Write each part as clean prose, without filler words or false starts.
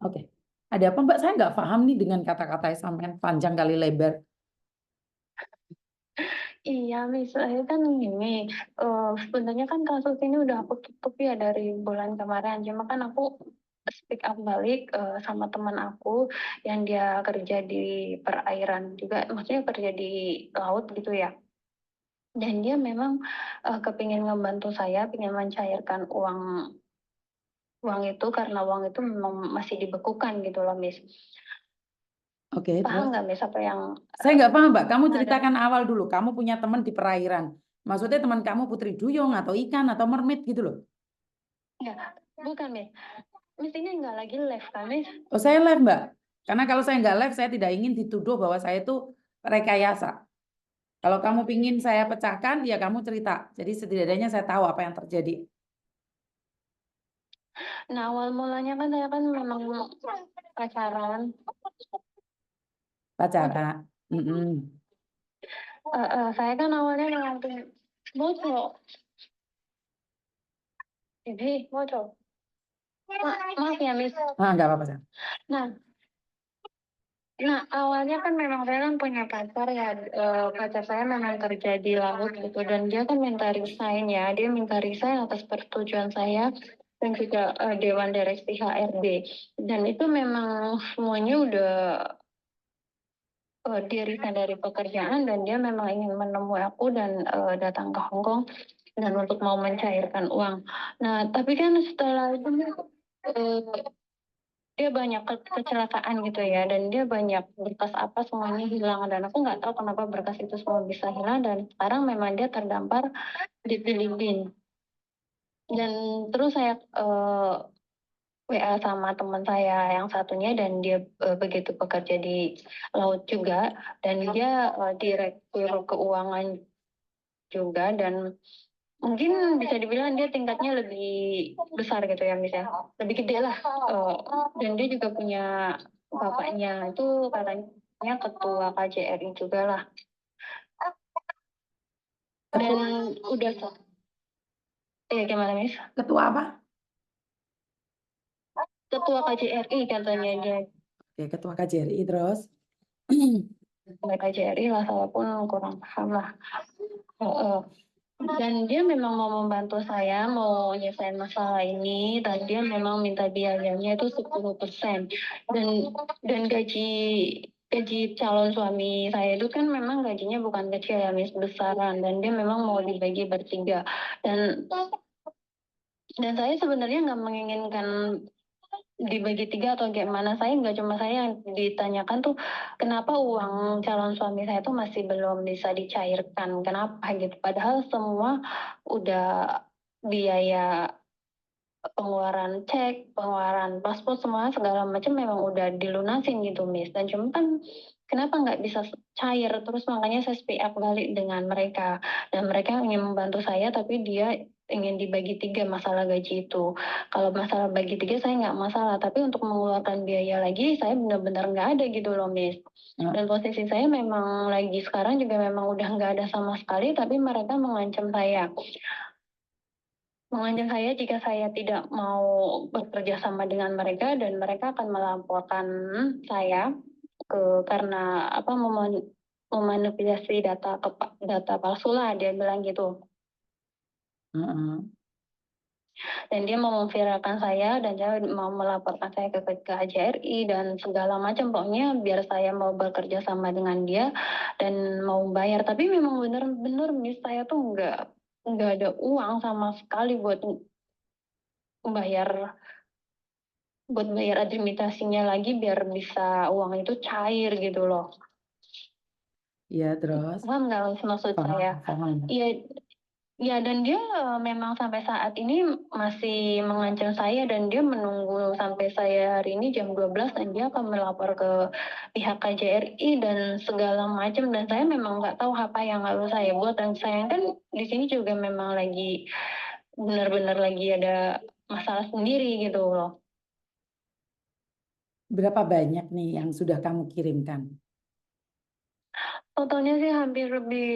Oke. Ada apa Mbak? Saya nggak paham nih dengan kata-kata sampean panjang kali lebar. Iya, misalnya kan gini, sebenarnya kan kasus ini udah aku tutup ya dari bulan kemarin. Cuma kan aku speak up balik sama teman aku yang dia kerja di perairan juga, maksudnya kerja di laut gitu ya. Dan dia memang kepingin ngebantu saya, pengen mencairkan uang uang itu karena uang itu memang masih dibekukan gitu loh, Miss. Oke, Paham terus? nggak, Miss, apa yang Saya nggak paham Mbak. Kamu ada? ceritakan awal dulu. Kamu punya teman di perairan. Maksudnya teman kamu putri duyung atau ikan atau mermaid gitu loh. Ya, bukan, Miss. Miss ini nggak lagi live kan, Miss? Oh, saya live Mbak. Karena kalau saya nggak live, saya tidak ingin dituduh bahwa saya itu rekayasa. Kalau kamu pingin saya pecahkan, ya kamu cerita. Jadi setidaknya saya tahu apa yang terjadi. Nah, awal mulanya kan saya kan memang pacaran. Pacaran. Mm-mm. Saya kan awalnya memang punya bocor. Jadi bocor. Maaf ya, Miss. Ah, nggak apa-apa. Sayang. Nah, awalnya kan memang saya kan punya pacar ya. Pacar saya memang kerja di laut gitu dan dia kan minta resign ya. Dia minta resign atas persetujuan saya dan juga Dewan Direksi HRD. Dan itu memang semuanya udah dia resign dari pekerjaan dan dia memang ingin menemui aku dan datang ke Hong Kong dan untuk mau mencairkan uang. Nah, tapi kan setelah itu eh, dia banyak kecelakaan gitu ya dan dia banyak berkas apa semuanya hilang dan aku nggak tahu kenapa berkas itu semua bisa hilang dan sekarang memang dia terdampar di Filipina. Dan terus saya WA sama teman saya yang satunya dan dia begitu bekerja di laut juga dan dia direktur keuangan juga dan mungkin bisa dibilang dia tingkatnya lebih besar gitu ya misalnya lebih gede lah. Dan dia juga punya bapaknya itu katanya ketua KJRI juga lah dan Ketua, udah ya gimana Miss? ketua apa? Ketua KJRI katanya dia. Oke, ketua KJRI terus. KJRI lah walaupun kurang paham lah. Heeh. Dan dia memang mau membantu saya mau nyelesain masalah ini dan dia memang minta biayanya itu 10% dan gaji gaji calon suami saya itu kan memang gajinya bukan kecil ya Miss besaran dan dia memang mau dibagi bertiga dan saya sebenarnya nggak menginginkan dibagi tiga atau gimana saya nggak cuma saya yang ditanyakan tuh kenapa uang calon suami saya tuh masih belum bisa dicairkan kenapa gitu padahal semua udah biaya pengeluaran cek pengeluaran paspor semua segala macam memang udah dilunasin gitu Miss dan cuma kan kenapa nggak bisa cair terus makanya saya speak up balik dengan mereka dan mereka ingin membantu saya tapi dia ingin dibagi tiga masalah gaji itu kalau masalah bagi tiga saya nggak masalah tapi untuk mengeluarkan biaya lagi saya benar-benar nggak ada gitu loh Miss Nah, dan posisi saya memang lagi sekarang juga memang udah nggak ada sama sekali tapi mereka mengancam saya jika saya tidak mau bekerja sama dengan mereka dan mereka akan melaporkan saya karena apa memanipulasi data palsu lah dia bilang gitu heeh. dan dia mau memviralkan saya dan dia mau melaporkan saya ke KJRI dan segala macam pokoknya biar saya mau bekerja sama dengan dia dan mau bayar tapi memang benar-benar Miss saya tuh nggak ada uang sama sekali bayar bayar administrasinya lagi biar bisa uang itu cair gitu loh. Iya, terus. Paham nggak maksud Paham, saya? paham. Iya, ya dan dia memang sampai saat ini masih mengancam saya dan dia menunggu sampai saya hari ini jam 12 dan dia akan melapor ke pihak KJRI dan segala macam dan saya memang nggak tahu apa yang harus saya buat dan saya kan di sini juga memang lagi benar-benar lagi ada masalah sendiri gitu loh. Berapa banyak nih yang sudah kamu kirimkan? Totalnya sih hampir lebih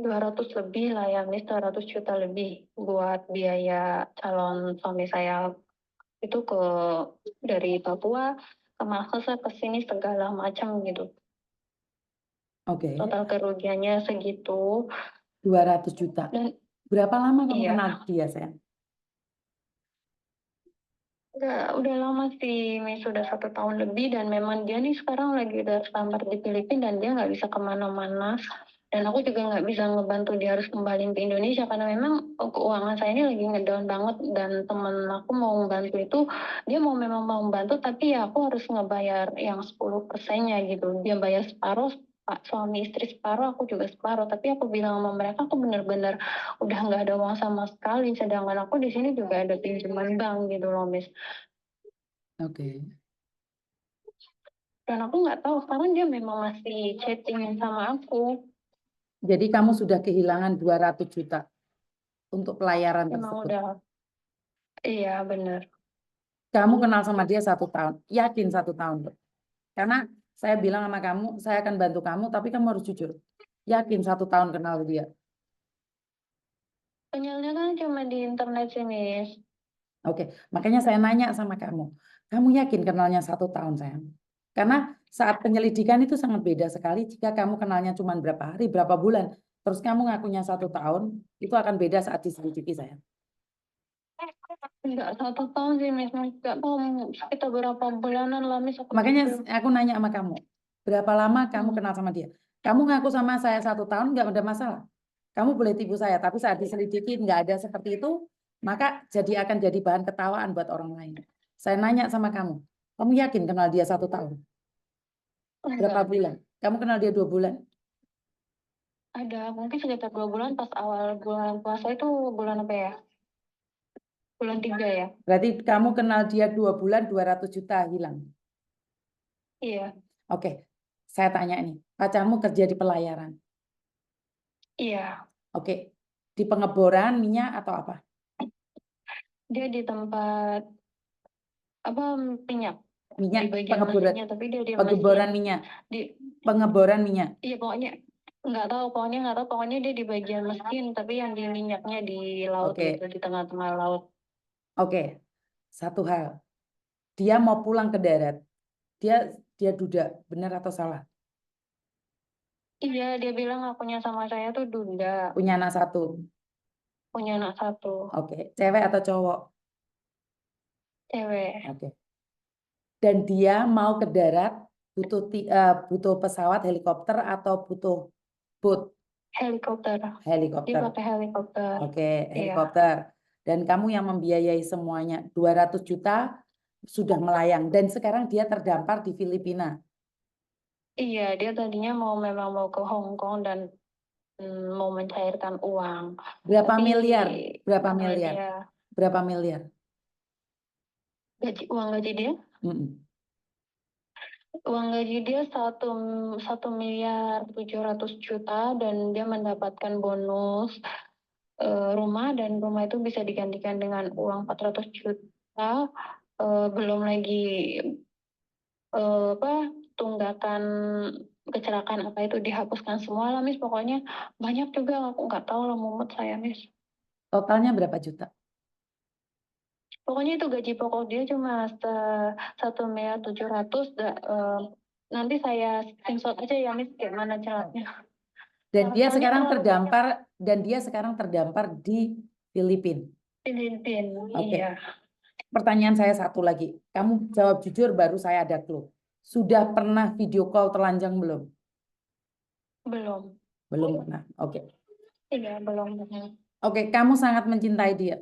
200 lebih lah ya, Miss, 200 juta lebih buat biaya calon suami saya Itu dari Papua ke Makassar ke sini segala macam gitu. Oke, Total kerugiannya segitu. 200 juta. Dan Berapa lama kamu iya, kenal dia, sayang? udah lama sih, Miss, sudah 1 tahun lebih, dan memang dia nih sekarang lagi udah standar di Filipina dan dia nggak bisa kemana-mana. Dan aku juga nggak bisa ngebantu dia harus kembali ke Indonesia karena memang keuangan saya ini lagi ngedown banget, dan temen aku mau membantu itu, dia memang mau membantu tapi ya aku harus ngebayar yang 10%-nya gitu. Dia bayar separuh, Pak suami istri separuh, aku juga separuh. Tapi aku bilang sama mereka aku bener-bener udah nggak ada uang sama sekali, sedangkan aku di sini juga ada pinjaman bank gitu loh, Miss. Oke. Dan aku nggak tahu sekarang dia memang masih chatting sama aku. Jadi kamu sudah kehilangan 200 juta untuk pelayaran Memang tersebut. udah, iya bener. Kamu kenal sama dia 1 tahun. Yakin 1 tahun, loh. Karena saya bilang sama kamu, saya akan bantu kamu, tapi kamu harus jujur. Yakin 1 tahun kenal dia. Kenalnya kan cuma di internet sih, Miss. Oke, makanya saya nanya sama kamu. Kamu yakin kenalnya 1 tahun, sayang? Karena saat penyelidikan itu sangat beda sekali jika kamu kenalnya cuma berapa hari, berapa bulan. Terus kamu ngakunya 1 tahun, itu akan beda saat diselidiki, sayang. Enggak 1 tahun sih, Miss. Nggak tahu sekitar berapa bulanan lah, Miss, aku Makanya pikir. aku nanya sama kamu, berapa lama kamu Hmm. kenal sama dia? Kamu ngaku sama saya 1 tahun, nggak ada masalah. Kamu boleh tipu saya, tapi saat diselidiki nggak ada seperti itu, maka akan jadi bahan ketawaan buat orang lain. Saya nanya sama kamu yakin kenal dia 1 tahun? Berapa Enggak. bulan? Kamu kenal dia 2 bulan? Ada mungkin sekitar 2 bulan pas awal bulan puasa itu, bulan apa ya? Bulan 3 ya? Berarti kamu kenal dia 2 bulan, 200 juta hilang. Iya. Oke, saya tanya nih, pacarmu kerja di pelayaran. Iya. Oke, di pengeboran minyak atau apa? Dia di tempat apa, minyak. Minyak, Di bagian pengeboran, mesinnya, tapi dia di mesin. pengeboran minyak, Di pengeboran minyak. Iya pokoknya nggak tahu pokoknya dia di bagian mesin, tapi yang di minyaknya di laut gitu, Oke, di tengah-tengah laut. oke. Satu hal, dia mau pulang ke darat. Dia dia duda, benar atau salah? Iya, dia bilang akunya sama saya tuh Dunda, Punya anak satu. punya anak satu, Oke, cewek atau cowok? cewek. Oke. Dan dia mau ke darat, butuh pesawat helikopter atau butuh boat Helikopter. Dia helikopter. pakai helikopter. Oke, Iya. helikopter. Dan kamu yang membiayai semuanya, 200 juta sudah melayang dan sekarang dia terdampar di Filipina. Iya, dia tadinya memang mau ke Hong Kong dan mau mencairkan uang. Berapa Tapi miliar? Berapa karena miliar? dia Berapa miliar? uang gaji dia, Mm-mm. satu miliar 700 juta, dan dia mendapatkan bonus rumah, dan rumah itu bisa digantikan dengan uang 400 juta. Belum lagi apa, tunggakan kecelakaan apa itu dihapuskan semua lah, Miss. Pokoknya banyak juga, aku nggak tahu lah, mumet saya, Miss. Totalnya berapa juta? Pokoknya itu gaji pokok dia cuma 1,7 miliar. Nanti saya screenshot aja ya, Miss, gimana caranya. Soalnya terlalu banyak. Dan dia sekarang terdampar di Filipina. Filipina, Oke. iya. Pertanyaan saya satu lagi. Kamu jawab jujur baru saya ada clue. Sudah pernah video call telanjang belum? Belum. Belum pernah. Oke. Iya, belum. Oke, kamu sangat mencintai dia.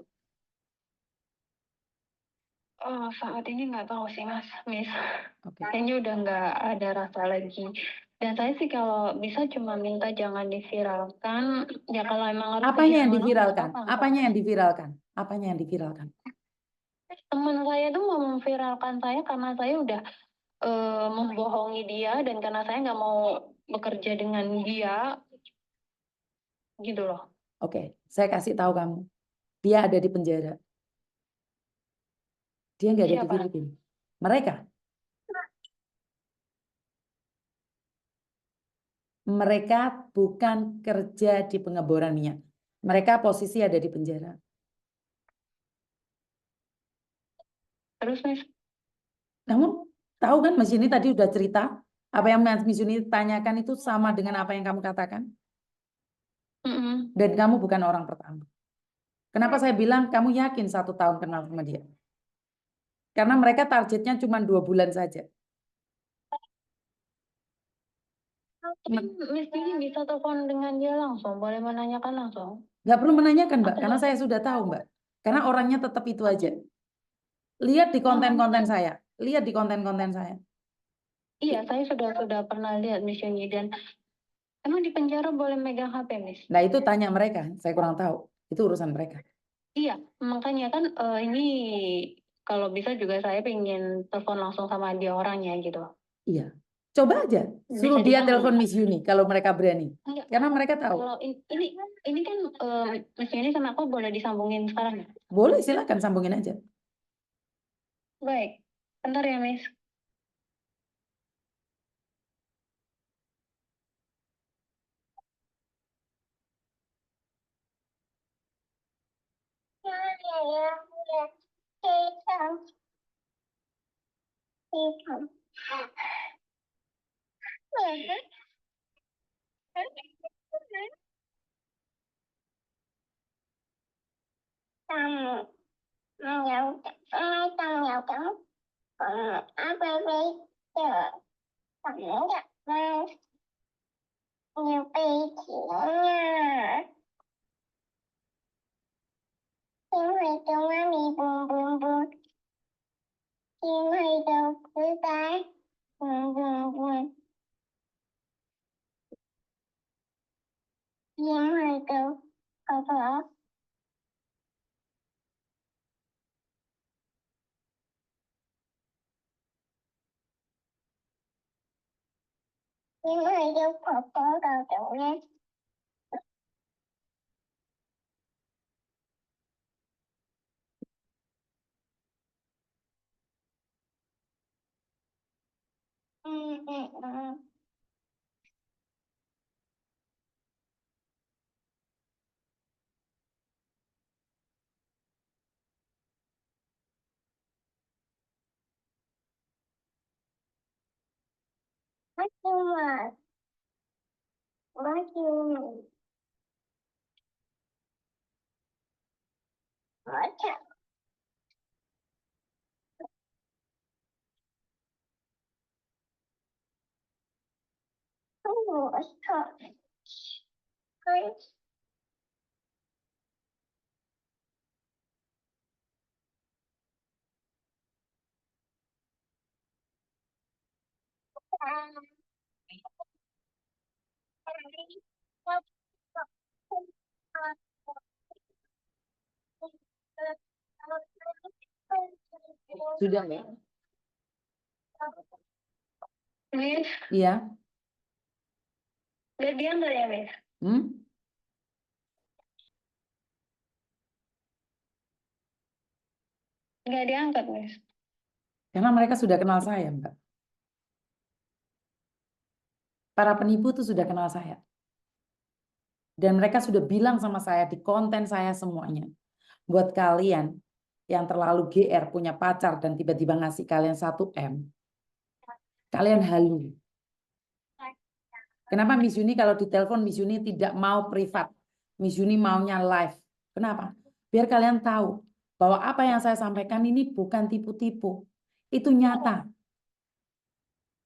Oh, saat ini nggak tahu sih, Mas, Miss. Oke. Kayaknya udah nggak ada rasa lagi. Dan saya sih kalau bisa cuma minta jangan diviralkan. Ya kalau emang harus Apanya yang kehilangan uang, nggak diviralkan? apa-apa. Apanya yang diviralkan? Apanya yang diviralkan? Teman saya tuh mau memviralkan saya karena saya udah membohongi dia, dan karena saya nggak mau bekerja dengan dia, gitu loh. Oke, saya kasih tahu kamu. Dia ada di penjara. Dia nggak ada di Siapa? Filipina. Mereka, mereka bukan kerja di pengeboran minyak. Mereka posisi ada di penjara. Terus Miss, Kamu tahu kan Mas Yuni tadi udah cerita, apa yang Mas Yuni tanyakan itu sama dengan apa yang kamu katakan. mm-mm. Dan kamu bukan orang pertama. Kenapa saya bilang kamu yakin 1 tahun kenal sama dia? Karena mereka targetnya cuma 2 bulan saja. Miss ini bisa telepon dengan dia langsung, boleh menanyakan langsung. Nggak perlu menanyakan Mbak, Aku karena boleh. saya sudah tahu Mbak. Karena orangnya tetap itu aja. Lihat di konten-konten saya. Lihat di konten-konten saya. Iya, saya sudah pernah lihat Miss Yuni dan emang di penjara boleh megang HP, Miss? Nah itu tanya mereka, saya kurang tahu. Itu urusan mereka. Iya, makanya kan ini kalau bisa juga saya pengen telepon langsung sama dia orangnya gitu. Iya. Coba aja. Suruh Bisa dia disambung telepon nggak? Miss Yuni kalau mereka berani. Enggak. Karena mereka tahu. Kalau ini kan Miss Yuni sama aku boleh disambungin sekarang ya? Boleh silakan sambungin aja. Baik, bentar ya Miss. Sudah nggak? Miss, Iya. nggak diangkat ya Miss? Hmm? Nggak diangkat Miss. Karena mereka sudah kenal saya, Mbak. Para penipu itu sudah kenal saya. Dan mereka sudah bilang sama saya di konten saya semuanya. Buat kalian yang terlalu GR punya pacar dan tiba-tiba ngasih kalian 1 M, kalian halu. Kenapa Miss Yuni kalau ditelepon Miss Yuni tidak mau privat? Miss Yuni maunya live. Kenapa? Biar kalian tahu bahwa apa yang saya sampaikan ini bukan tipu-tipu. Itu nyata.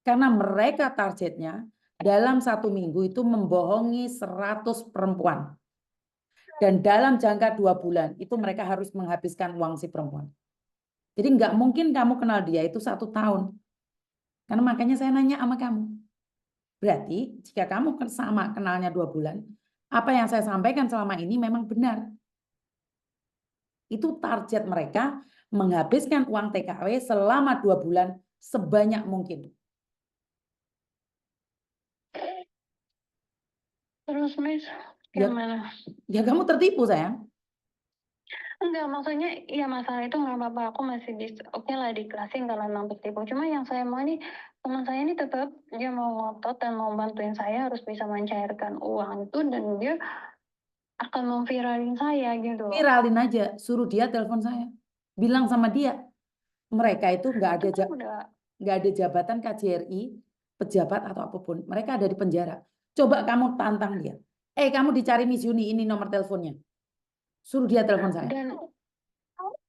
Karena mereka targetnya dalam 1 minggu itu membohongi 100 perempuan. Dan dalam jangka 2 bulan itu mereka harus menghabiskan uang si perempuan. Jadi nggak mungkin kamu kenal dia itu 1 tahun. Karena makanya saya nanya sama kamu. Berarti jika kamu sama kenalnya 2 bulan, apa yang saya sampaikan selama ini memang benar. Itu target mereka menghabiskan uang TKW selama 2 bulan sebanyak mungkin. Terus Miss, Ya, gimana? ya kamu tertipu sayang. Enggak, maksudnya ya masalah itu nggak apa-apa. Aku masih bisa, oke lah dikelasin kalau emang tertipu. Cuma yang saya mau nih, teman saya ini tetap dia mau ngotot dan mau bantuin saya harus bisa mencairkan uang itu dan dia akan memviralin saya gitu loh. Viralin aja, suruh dia telepon saya. Bilang sama dia, Mereka itu Itu kan udah nggak ada jabatan KJRI, pejabat atau apapun. Mereka ada di penjara. Coba kamu tantang dia. Kamu dicari Miss Yuni, ini nomor teleponnya. Suruh dia telepon saya. dan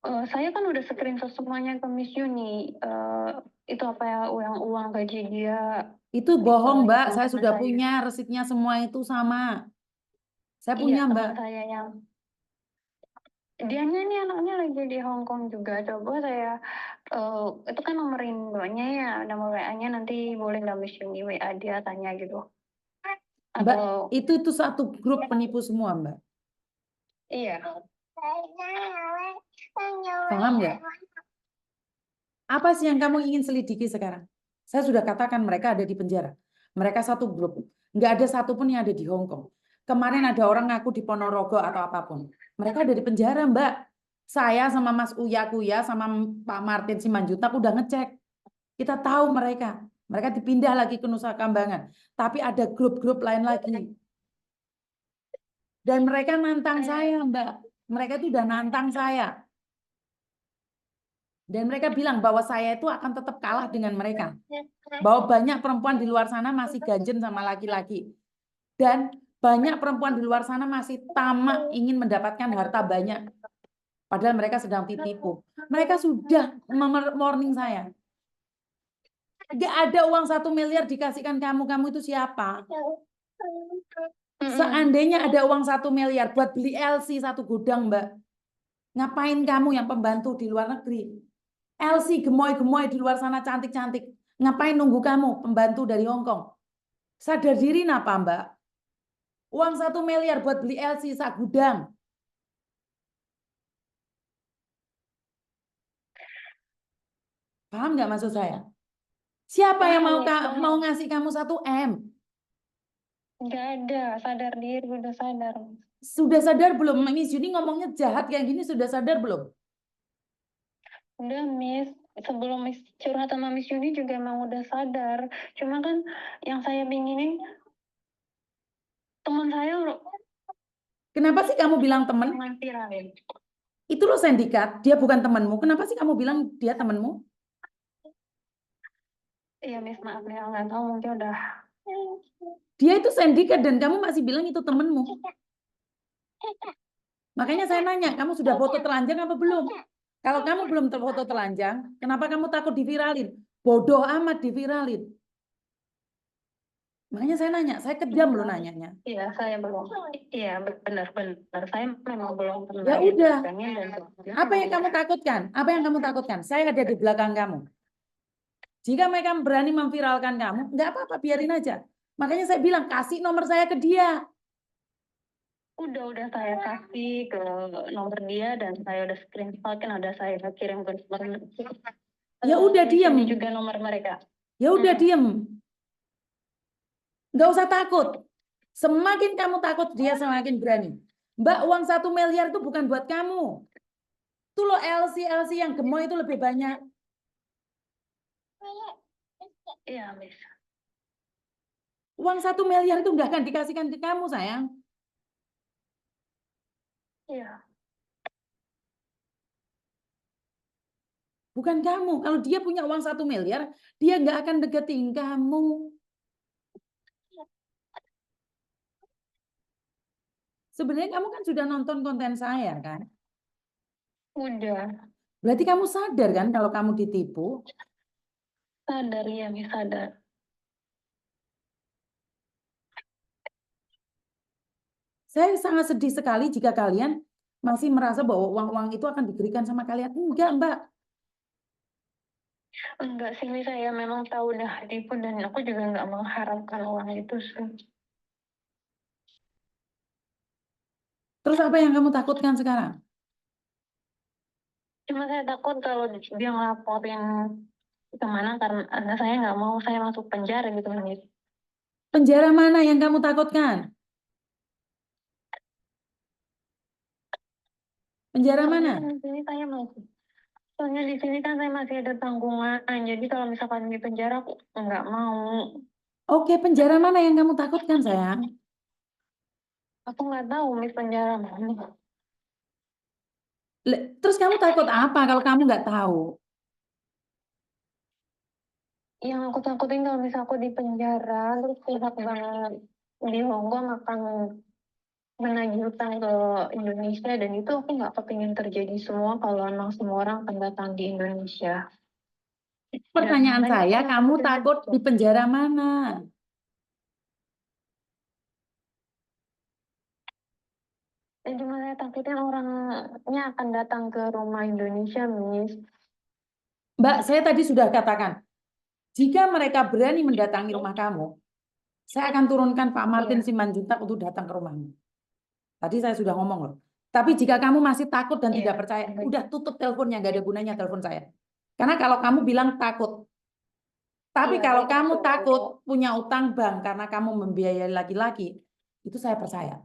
saya kan udah screenshot semuanya ke Miss Yuni. Itu apa ya, uang gaji dia Itu bohong, Mbak. yang Saya teman sudah saya. punya resitnya, semua itu sama. Saya Iya, punya, Mbak. teman saya yang dianya nih anaknya lagi di Hong Kong juga. Coba saya itu kan nomor Indonya ya, nomor WA-nya nanti boleh nggak Miss Yuni WA dia tanya gitu. Mbak, Atau itu satu grup penipu semua, Mbak. iya. Paham nggak? Apa sih yang kamu ingin selidiki sekarang? Saya sudah katakan mereka ada di penjara. Mereka satu grup. Nggak ada satupun yang ada di Hong Kong. Kemarin ada orang ngaku di Ponorogo atau apapun. Mereka ada di penjara, Mbak. Saya sama Mas Uya Kuya sama Pak Martin Simanjuntak udah ngecek. Kita tahu mereka. Mereka dipindah lagi ke Nusa Kambangan. Tapi ada grup-grup lain lagi. Dan mereka nantang saya, Mbak. Mereka itu udah nantang saya. Dan mereka bilang bahwa saya itu akan tetap kalah dengan mereka. Bahwa banyak perempuan di luar sana masih ganjen sama laki-laki. Dan banyak perempuan di luar sana masih tamak ingin mendapatkan harta banyak. Padahal mereka sedang ditipu. Mereka sudah warning saya. Gak ada uang 1 miliar dikasihkan kamu. Kamu itu siapa? Seandainya ada uang 1 miliar buat beli LC satu gudang, Mbak. Ngapain kamu yang pembantu di luar negeri? LC gemoy-gemoy di luar sana cantik-cantik. Ngapain nunggu kamu pembantu dari Hong Kong? Sadar diri napa, Mbak? Uang 1 miliar buat beli LC sak gudang. Paham nggak maksud saya? Siapa yang mau ngasih kamu 1 M? Nggak ada, sadar diri, udah sadar. Sudah sadar belum? Miss Yuni ngomongnya jahat kayak gini, sudah sadar belum? Udah Miss, sebelum Miss curhat sama Miss Yuni juga emang udah sadar. Cuma kan yang saya bingungin teman saya Kenapa sih kamu bilang teman? viralin. Itu loh sindikat, dia bukan temanmu. Kenapa sih kamu bilang dia temanmu? Iya Miss, maaf ya, nggak tahu mungkin udah. Dia itu sindikat dan kamu masih bilang itu temanmu. Makanya saya nanya, kamu sudah foto telanjang apa belum? Kalau kamu belum foto telanjang, kenapa kamu takut diviralin? Bodoh amat diviralin. Makanya saya nanya, saya kejam loh nanyanya. Iya, saya belum. Iya, benar. Saya memang belum pernah. Ya udah. Dan Apa yang kamu takutkan? Apa yang kamu takutkan? Saya ada di belakang kamu. Jika mereka berani memviralkan kamu, nggak apa-apa, biarin aja. Makanya saya bilang, kasih nomor saya ke dia. Udah saya kasih ke nomor dia dan saya udah screenshot, kan ada saya kirim ke nomor. Ya udah diam. Ini juga nomor mereka. Ya udah diam. Nggak usah takut. Semakin kamu takut, dia semakin berani. Mbak, uang 1 miliar itu bukan buat kamu. Itu loh LC yang gemoy itu lebih banyak. Iya, Miss. Uang 1 miliar itu nggak akan dikasihkan ke kamu, sayang. Iya. Bukan kamu. Kalau dia punya uang 1 miliar, dia nggak akan deketin kamu. Sebenarnya kamu kan sudah nonton konten saya, kan? Udah. Berarti kamu sadar kan kalau kamu ditipu? Sadar ya, Miss, sadar. Saya sangat sedih sekali jika kalian masih merasa bahwa uang-uang itu akan diberikan sama kalian. Enggak, Mbak. Enggak sih, Miss, saya memang tahu udah tipu dan aku juga nggak mengharapkan uang itu sih. Terus apa yang kamu takutkan sekarang? Cuma saya takut kalau dia ngelaporin kemana karena saya nggak mau saya masuk penjara gitu, Miss. Penjara mana yang kamu takutkan? Penjara mana? Di sini saya masih. Soalnya di sini kan saya masih ada tanggungan. Jadi kalau misalkan di penjara aku nggak mau. Oke, penjara mana yang kamu takutkan, sayang? Aku nggak tahu Miss penjara mana. Terus kamu takut apa kalau kamu nggak tahu? Yang aku takutin kalau misal aku di penjara, terus pihak bank di Hongkong akan menagih utang ke Indonesia, dan itu aku nggak kepingin terjadi semua kalau emang semua orang akan datang di Indonesia. Pertanyaan Makanya aku saya, kamu nakutin takut itu. di penjara mana? Dan cuma saya takutin orangnya akan datang ke rumah Indonesia, Miss. Mbak, saya tadi sudah katakan, jika mereka berani mendatangi rumah kamu, saya akan turunkan Pak Martin Iya, Simanjuntak untuk datang ke rumahmu. Tadi saya sudah ngomong loh. Tapi jika kamu masih takut dan iya. tidak percaya, udah tutup teleponnya, nggak ada gunanya telepon saya. Karena kalau kamu bilang takut, tapi Iya, kalau kamu betul. takut punya utang bank karena kamu membiayai laki-laki, itu saya percaya.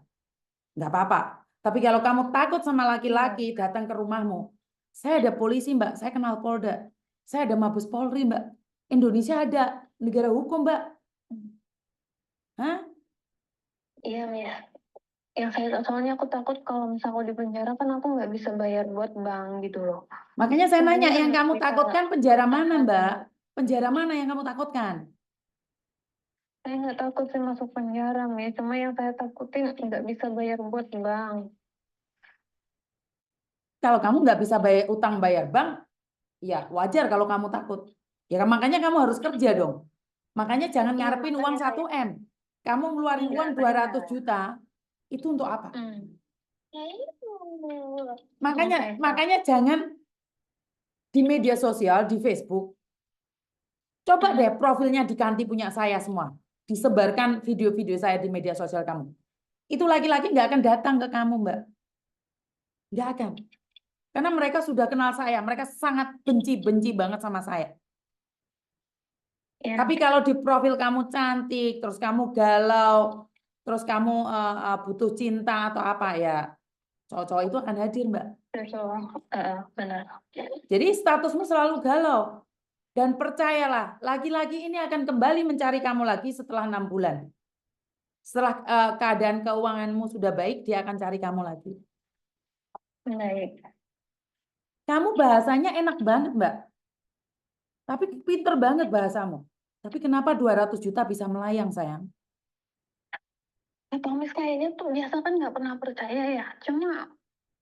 Nggak apa-apa. Tapi kalau kamu takut sama Iya. laki-laki datang ke rumahmu, saya ada polisi, Mbak. Saya kenal Polda. Saya ada Mabes Polri, Mbak. Indonesia ada negara hukum, Mbak. Hah? Iya, Miss. Yang soalnya aku takut kalau misal aku di penjara kan aku nggak bisa bayar buat bank gitu loh. Makanya saya nanya, Semuanya yang nggak kamu bisa takutkan penjara mana, bertahan. Mbak? Penjara mana yang kamu takutkan? Saya nggak takut sih masuk penjara, Miss. Cuma yang saya takutin nggak bisa bayar buat bank. Kalau kamu nggak bisa bayar utang bayar bank, ya wajar kalau kamu takut. Ya makanya kamu harus kerja dong. Makanya jangan Iya, ngarepin uang makanya saya 1 M. Kamu ngeluarin enggak, uang saya 200 enggak. juta, itu untuk apa? Hmm. Makanya Oke, makanya jangan di media sosial, di Facebook, coba deh profilnya diganti punya saya semua. Disebarkan video-video saya di media sosial kamu. Itu laki-laki nggak akan datang ke kamu, Mbak. Nggak akan. Karena mereka sudah kenal saya. Mereka sangat benci-benci banget sama saya. ya. Tapi kalau di profil kamu cantik, terus kamu galau, terus kamu butuh cinta atau apa ya, cowok-cowok itu akan hadir, Mbak. Benar. Jadi statusmu selalu galau. Dan percayalah, laki-laki ini akan kembali mencari kamu lagi setelah 6 bulan. Setelah keadaan keuanganmu sudah baik, dia akan cari kamu lagi. Baik. Kamu bahasanya enak banget, Mbak. Tapi pinter banget bahasamu. Tapi kenapa 200 juta bisa melayang, sayang? Atau Miss kayaknya tuh biasa kan nggak pernah percaya ya. Cuma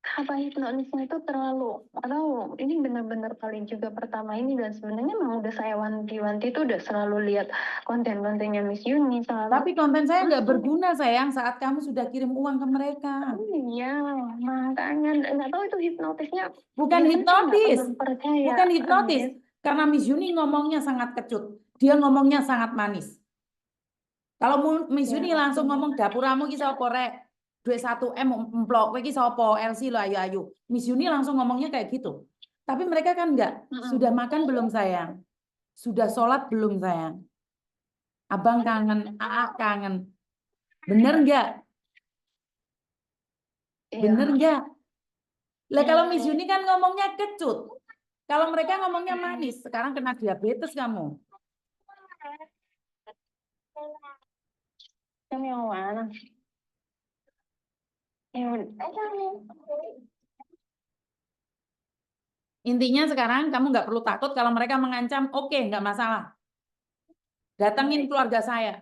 apa hipnotisnya itu terlalu, atau ini benar-benar kali juga pertama ini, dan sebenarnya memang udah saya wanti-wanti itu udah selalu lihat konten-kontennya Miss Yuni selalu. Tapi konten saya nggak masuk. berguna, sayang, saat kamu sudah kirim uang ke mereka. Iya, makanya nggak tahu itu hipnotisnya. Bukan Biasanya saya nggak hipnotis. pernah percaya. Bukan hipnotis. Miss. Karena Miss Yuni ngomongnya sangat kecut. Dia ngomongnya sangat manis. Kalau Miss Yuni Ya, langsung ngomong dapuramu ki sapa rek? Duit 1 M emplok kowe ki sapa? LC lo ayu-ayu. Miss Yuni langsung ngomongnya kayak gitu. Tapi mereka kan enggak. Sudah makan belum, sayang? Sudah sholat belum, sayang? Abang kangen, AA kangen. Bener enggak? Bener Iya. enggak? Lah kalau Miss Iya. Yuni kan ngomongnya kecut. Kalau mereka ngomongnya manis, sekarang kena diabetes kamu. Yang mana? Yang Intinya sekarang kamu nggak perlu takut kalau mereka mengancam, oke, nggak masalah. Datangin keluarga saya.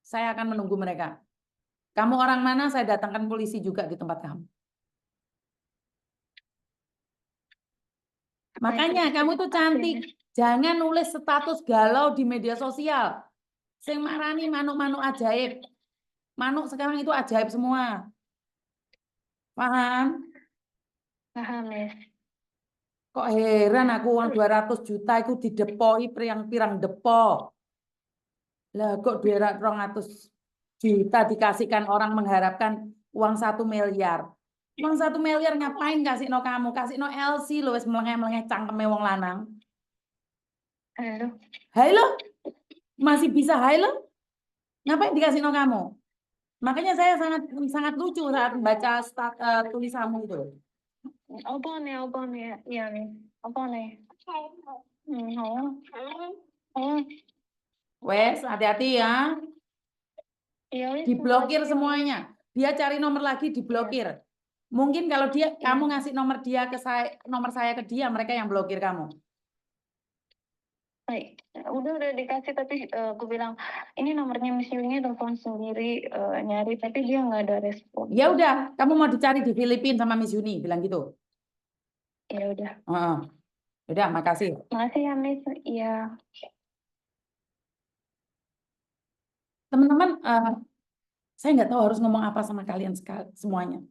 Saya akan menunggu mereka. Kamu orang mana, saya datangkan polisi juga di tempat kamu. Makanya kamu tuh cantik. Jangan nulis status galau di media sosial. Sing marani manuk-manuk ajaib. Manuk sekarang itu ajaib semua. Paham? Paham, Miss. Kok heran aku uang 200 juta itu didepoi pirang-pirang depo. Lah kok 200 juta dikasihkan orang mengharapkan uang 1 miliar. Uang 1 miliar ngapain kasih no kamu? Kasih no LC lo wes melengeh-melengeh cangkeme wong lanang. Halo. Halo? Masih bisa halo? Ngapain dikasih no kamu? Makanya saya sangat sangat lucu saat baca tulisanmu itu. Apa nih? Iya, Miss. Apa nih? Wes, hati-hati ya. Iya, Miss. Diblokir semuanya. Dia cari nomor lagi, diblokir. Mungkin kalau kamu ngasih nomor dia ke saya, nomor saya ke dia, mereka yang blokir kamu. Baik, udah dikasih tapi aku bilang ini nomornya Miss Yuni, telepon sendiri nyari tapi dia nggak ada respon. Ya udah, kamu mau dicari di Filipina sama Miss Yuni, bilang gitu. Ya udah, Heeh. Udah, makasih. makasih ya Miss. Iya. Teman-teman, saya nggak tahu harus ngomong apa sama kalian semuanya.